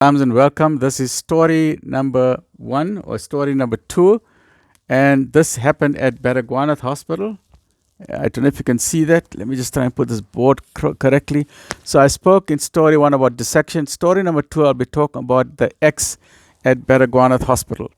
And welcome. This is story number 1 or story number 2, and this happened at Baragwanath Hospital. I don't know if you can see that. Let me just try and put this board correctly. So I spoke in story 1 about dissection. Story number 2, I'll be talking about the X at Baragwanath Hospital.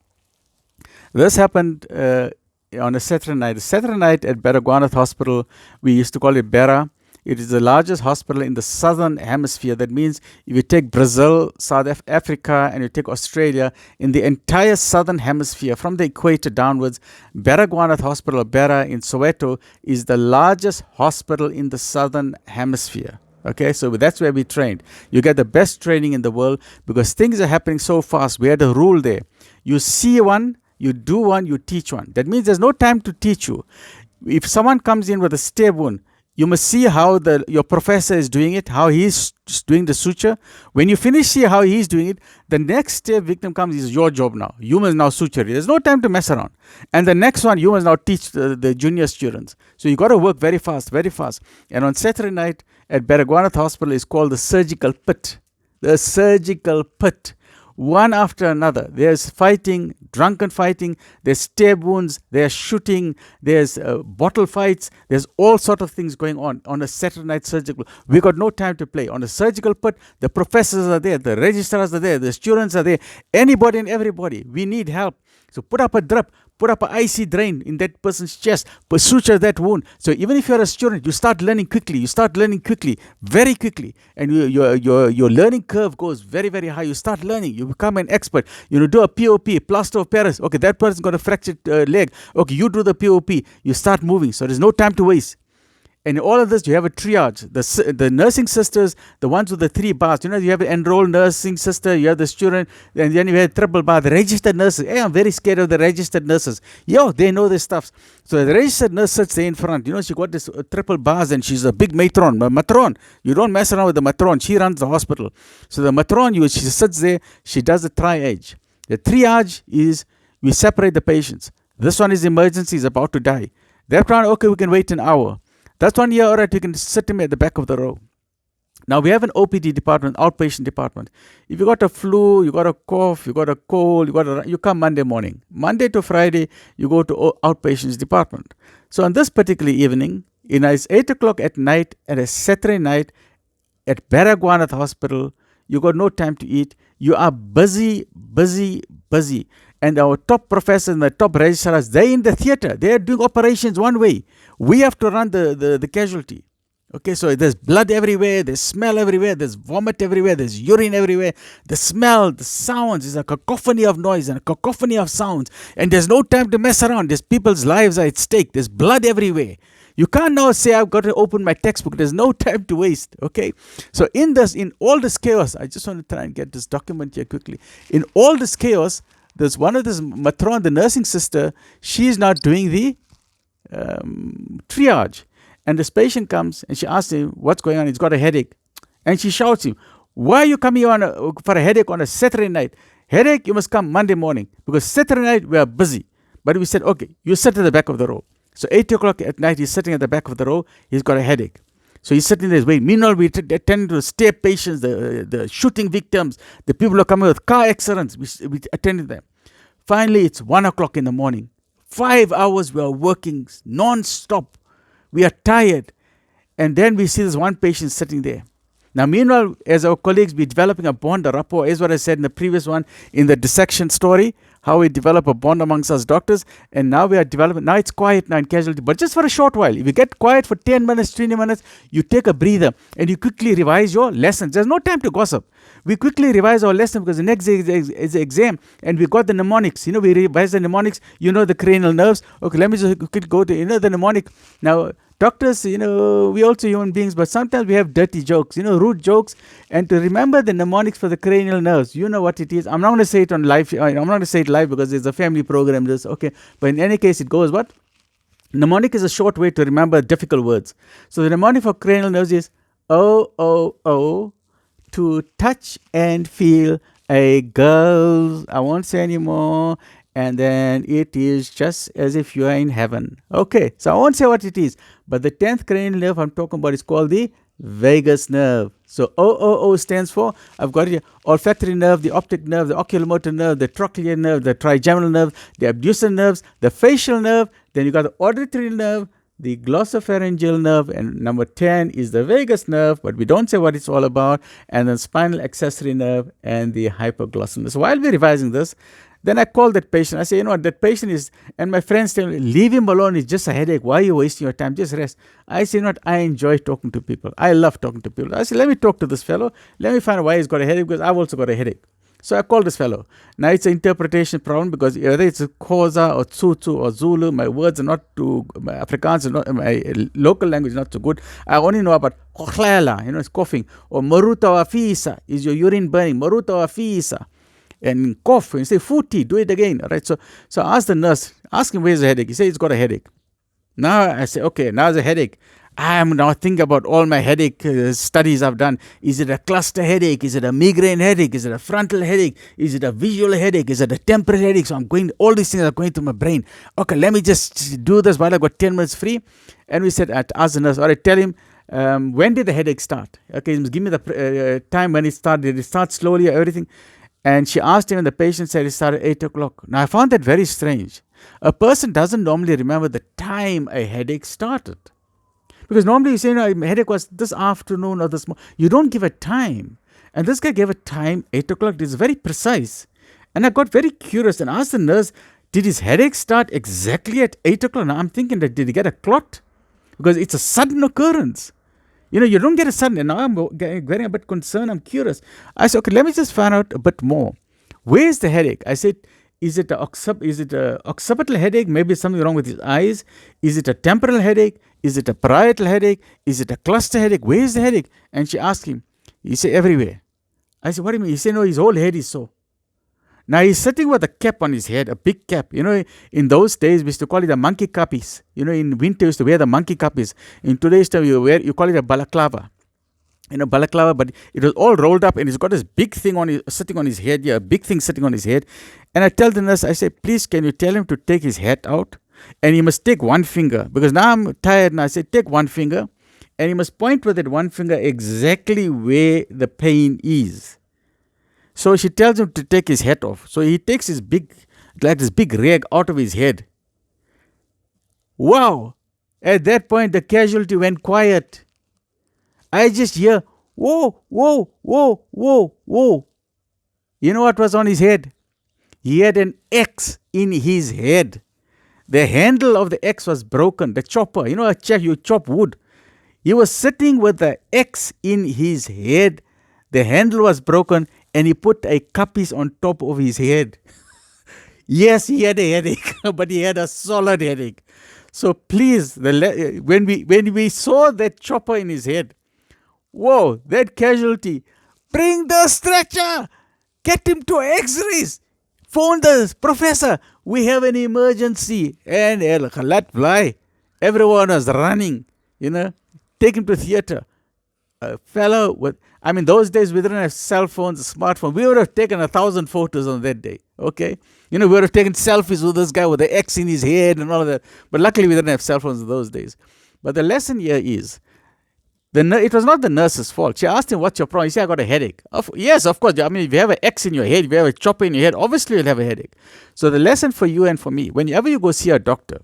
This happened on a Saturday night. A Saturday night at Baragwanath Hospital, we used to call it Bara. It is the largest hospital in the southern hemisphere. That means if you take Brazil, South Africa, and you take Australia, in the entire southern hemisphere, from the equator downwards, Baragwanath Hospital, Bara in Soweto, is the largest hospital in the southern hemisphere. Okay, so that's where we trained. You get the best training in the world because things are happening so fast. We had a rule there. You see one, you do one, you teach one. That means there's no time to teach you. If someone comes in with a stab wound, you must see how your professor is doing it, how he's doing the suture. When you finish see how he's doing it, the next step victim comes is your job now. You must now suture it. There's no time to mess around. And the next one, you must now teach the junior students. So you got to work very fast, very fast. And on Saturday night at Baragwanath Hospital is called the surgical pit. The surgical pit. One after another. There's fighting, drunken fighting, there's stab wounds, there's shooting, there's bottle fights, there's all sort of things going on a Saturday night surgical. We got no time to play. On a surgical pit, the professors are there, the registrars are there, the students are there, anybody and everybody. We need help. So put up a drip, put up an IC drain in that person's chest, suture that wound. So even if you're a student, you start learning quickly. You start learning quickly, very quickly. And your learning curve goes very, very high. You start learning. You become an expert. You do a POP, plaster of Paris. Okay, that person's got a fractured leg. Okay, you do the POP. You start moving. So there's no time to waste. And in all of this, you have a triage. The nursing sisters, the ones with the 3 bars. You have an enrolled nursing sister, you have the student, and then you have triple bar, the registered nurses. Hey, I'm very scared of the registered nurses. They know their stuff. So the registered nurse sits there in front. She got this triple bars, and she's a big matron. Matron. You don't mess around with the matron. She runs the hospital. So the matron, she sits there. She does the triage. The triage is we separate the patients. This one is emergency, is about to die. That one, okay, we can wait an hour. That's one year, all right, you can sit him at the back of the row. Now, we have an OPD department, outpatient department. If you got a flu, you got a cough, you got a cold, you come Monday morning. Monday to Friday, you go to outpatients department. So on this particular evening, it's 8 o'clock at night, at a Saturday night, at Baragwanath Hospital, you got no time to eat. You are busy. And our top professors and the top registrars, they're in the theater. They're doing operations one way. We have to run the casualty. Okay, so there's blood everywhere, there's smell everywhere, there's vomit everywhere, there's urine everywhere. The smell, the sounds, is a cacophony of noise and a cacophony of sounds. And there's no time to mess around. There's people's lives are at stake. There's blood everywhere. You can't now say, I've got to open my textbook. There's no time to waste, okay? So in all this chaos, I just want to try and get this document here quickly. In all this chaos, there's one of this matron, the nursing sister, she's not doing the triage. And this patient comes and she asks him, what's going on? He's got a headache. And she shouts him, why are you coming for a headache on a Saturday night? Headache, you must come Monday morning. Because Saturday night, we are busy. But we said, okay, you sit at the back of the row. So 8 o'clock at night, he's sitting at the back of the row. He's got a headache. So he's sitting there waiting. Meanwhile, we attend to stab patients, the shooting victims, the people who are coming with car accidents. We attended them. Finally, it's 1 o'clock in the morning. 5 hours we are working non-stop. We are tired. And then we see this one patient sitting there. Now, meanwhile, as our colleagues, we're developing a bond, a rapport, as what I said in the previous one, in the dissection story, how we develop a bond amongst us doctors. And now we are developing, now it's quiet now in casualty, but just for a short while. If you get quiet for 10 minutes, 20 minutes, you take a breather and you quickly revise your lessons. There's no time to gossip. We quickly revise our lesson because the next day is the exam and we got the mnemonics. We revise the mnemonics, the cranial nerves. Okay, let me just quickly go to, the mnemonic. Now, doctors, we also human beings, but sometimes we have dirty jokes, rude jokes. And to remember the mnemonics for the cranial nerves, you know what it is. I'm not going to say it on live. I'm not going to say it live because it's a family program. Okay. But in any case, it goes what? Mnemonic is a short way to remember difficult words. So the mnemonic for cranial nerves is O, to touch and feel a girl. I won't say anymore. And then it is just as if you are in heaven. Okay, so I won't say what it is. But the 10th cranial nerve I'm talking about is called the Vagus nerve. So OOO stands for, I've got here, olfactory nerve, the optic nerve, the oculomotor nerve, the trochlear nerve, the trigeminal nerve, the abductor nerves, the facial nerve, then you got the auditory nerve, the glossopharyngeal nerve, and number 10 is the vagus nerve, but we don't say what it's all about, and then spinal accessory nerve and the hypoglossal nerve. So while we're revising this, then I call that patient. I say, you know what, that patient is, and my friends tell me, leave him alone. It's just a headache. Why are you wasting your time? Just rest. I say, you know what, I enjoy talking to people. I love talking to people. I say, let me talk to this fellow. Let me find out why he's got a headache, because I've also got a headache. So I call this fellow. Now it's an interpretation problem, because whether it's a Xhosa or Tsotsi or Zulu, my words are not too, my Afrikaans is not, my local language is not so good. I only know about Khokhlela, it's coughing, or Maruta Wafisa is your urine burning, Maruta Wafisa. And cough, and you say, Futi, do it again. All right. So I ask the nurse, ask him where's the headache. He says he's got a headache. Now I say, okay, now there's a headache. I am now thinking about all my headache studies I've done. Is it a cluster headache? Is it a migraine headache? Is it a frontal headache? Is it a visual headache? Is it a temporal headache? So I'm going, all these things are going to my brain. Okay, let me just do this while I've got 10 minutes free. And we said, ask the nurse, all right, tell him, when did the headache start? Okay, give me the time when it started. Did it start slowly or everything? And she asked him, and the patient said it started at 8 o'clock. Now, I found that very strange. A person doesn't normally remember the time a headache started. Because normally you say, my headache was this afternoon or this morning. You don't give a time. And this guy gave a time, 8 o'clock. It's very precise. And I got very curious and asked the nurse, did his headache start exactly at 8 o'clock? Now, I'm thinking that did he get a clot? Because it's a sudden occurrence. You don't get a sudden, and now I'm getting a bit concerned, I'm curious. I said, okay, let me just find out a bit more. Where's the headache? I said, is it a occipital headache? Maybe something wrong with his eyes. Is it a temporal headache? Is it a parietal headache? Is it a cluster headache? Where's the headache? And she asked him. He said, everywhere. I said, what do you mean? He said, no, his whole head is sore. Now he's sitting with a cap on his head, a big cap. In those days we used to call it a monkey cappies. In winter we used to wear the monkey cappies. In today's time you call it a balaclava. Balaclava, but it was all rolled up and he's got this big thing sitting on his head. Yeah, a big thing sitting on his head. And I tell the nurse, I say, please can you tell him to take his hat out? And he must take one finger, because now I'm tired and I say, take one finger. And he must point with that one finger exactly where the pain is. So she tells him to take his hat off. So he takes this big rag out of his head. Wow! At that point, the casualty went quiet. I just hear, whoa, whoa, whoa, whoa, whoa. You know what was on his head? He had an X in his head. The handle of the X was broken. The chopper, you chop wood. He was sitting with the X in his head. The handle was broken. And he put a cappies on top of his head. Yes, he had a headache, but he had a solid headache. So please, when we saw that chopper in his head, whoa, that casualty, bring the stretcher, get him to X-rays, phone the professor, we have an emergency. And let fly. Everyone was running, take him to theater. A fellow with, those days we didn't have cell phones, smartphones. We would have taken 1,000 photos on that day, okay? We would have taken selfies with this guy with the X in his head and all of that. But luckily we didn't have cell phones in those days. But the lesson here is, it was not the nurse's fault. She asked him, what's your problem? He said, I got a headache. Yes, of course. If you have an X in your head, if you have a chopper in your head, obviously you'll have a headache. So the lesson for you and for me, whenever you go see a doctor,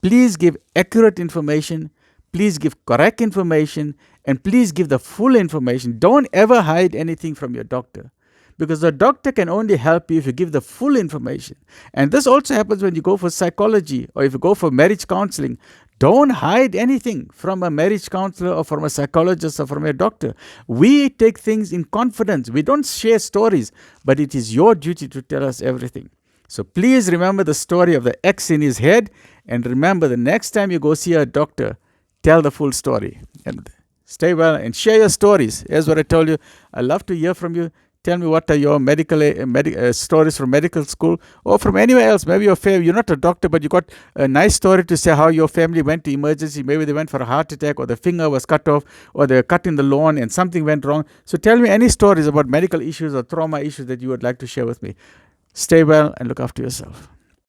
please give accurate information, please give correct information, and please give the full information. Don't ever hide anything from your doctor, because the doctor can only help you if you give the full information. And this also happens when you go for psychology or if you go for marriage counseling. Don't hide anything from a marriage counselor or from a psychologist or from a doctor. We take things in confidence. We don't share stories, but it is your duty to tell us everything. So please remember the story of the X in his head, and remember the next time you go see a doctor, tell the full story. And stay well and share your stories. Here's what I told you. I love to hear from you. Tell me what are your medical stories from medical school or from anywhere else. Maybe you're not a doctor, but you got a nice story to say how your family went to emergency. Maybe they went for a heart attack, or the finger was cut off, or they were cut in the lawn and something went wrong. So tell me any stories about medical issues or trauma issues that you would like to share with me. Stay well and look after yourself.